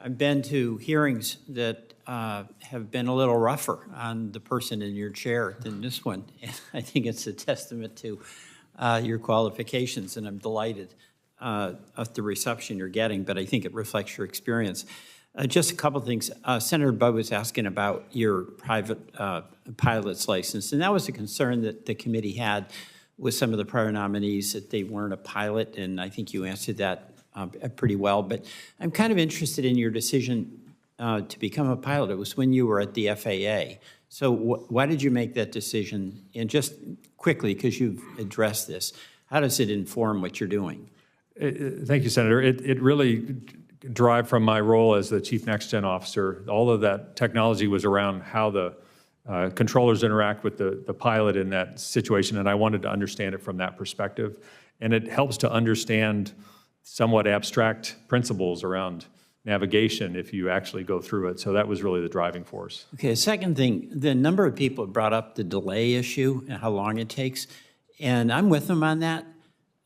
I've been to hearings that have been a little rougher on the person in your chair than this one. And I think it's a testament to your qualifications, and I'm delighted of the reception you're getting, but I think it reflects your experience. Just a couple things. Senator Budd was asking about your private pilot's license, and that was a concern that the committee had with some of the prior nominees, that they weren't a pilot, and I think you answered that pretty well. But I'm kind of interested in your decision to become a pilot. It was when you were at the FAA. So why did you make that decision? And just quickly, because you've addressed this, how does it inform what you're doing? Thank you, Senator. It really derived from my role as the Chief Next Gen Officer. All of that technology was around how the controllers interact with the pilot in that situation, and I wanted to understand it from that perspective. And it helps to understand somewhat abstract principles around navigation if you actually go through it. So that was really the driving force. Okay, second thing, the number of people brought up the delay issue and how long it takes, and I'm with them on that.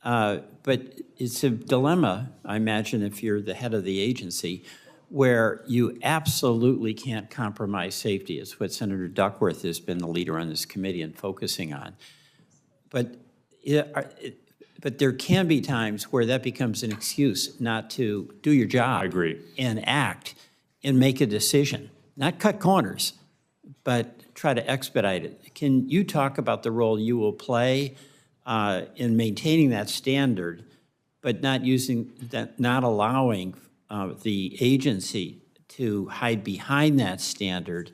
But it's a dilemma, I imagine, if you're the head of the agency, where you absolutely can't compromise safety. It's what Senator Duckworth has been the leader on this committee and focusing on. But there can be times where that becomes an excuse not to do your job. I agree. And act and make a decision. Not cut corners, but try to expedite it. Can you talk about the role you will play in maintaining that standard, but not allowing the agency to hide behind that standard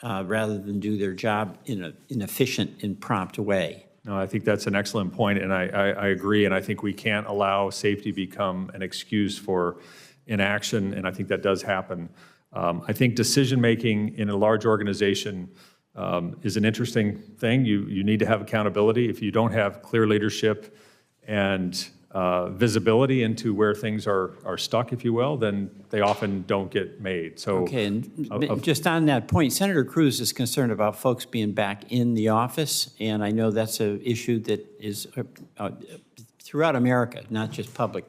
rather than do their job in an efficient and prompt way? No, I think that's an excellent point, and I agree, and I think we can't allow safety become an excuse for inaction, and I think that does happen. I think decision-making in a large organization is an interesting thing. You need to have accountability. If you don't have clear leadership and visibility into where things are stuck, if you will, then they often don't get made. So, okay, and just on that point, Senator Cruz is concerned about folks being back in the office, and I know that's an issue that is throughout America, not just public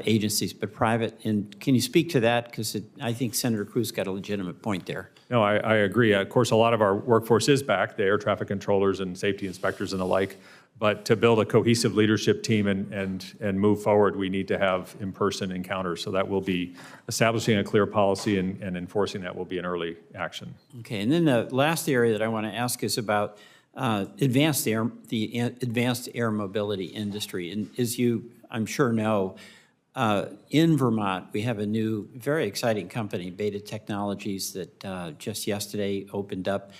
agencies, but private. And can you speak to that? Because I think Senator Cruz got a legitimate point there. No, I agree. Of course, a lot of our workforce is back, the air traffic controllers and safety inspectors and the like. But to build a cohesive leadership team and move forward, we need to have in-person encounters. So that will be establishing a clear policy and enforcing that will be an early action. Okay, and then the last area that I want to ask is about the advanced air mobility industry. And as you, I'm sure, know, in Vermont, we have a new, very exciting company, Beta Technologies, that just yesterday opened up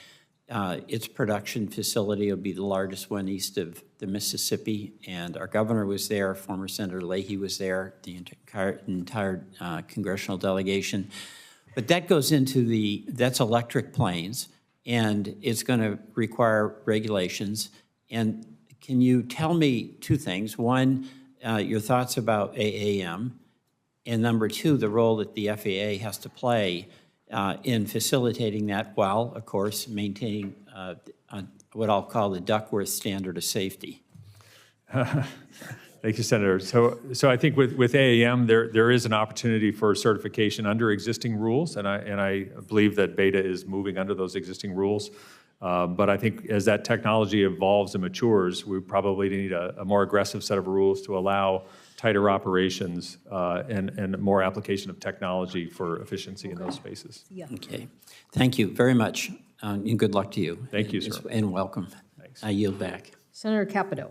its production facility. Will be the largest one east of the Mississippi, and our governor was there, former Senator Leahy was there, the entire congressional delegation. But that goes into that's electric planes, and it's going to require regulations. And can you tell me two things? One, your thoughts about AAM, and number two, the role that the FAA has to play in facilitating that while, of course, maintaining what I'll call the Duckworth standard of safety. Thank you, Senator. So I think with AAM, there is an opportunity for certification under existing rules, and I believe that Beta is moving under those existing rules. But I think as that technology evolves and matures, we probably need a more aggressive set of rules to allow tighter operations and more application of technology for efficiency in those spaces. Yeah. Okay. Thank you very much, and good luck to you. Thank you, sir. And welcome. Thanks. I yield back. Senator Capito.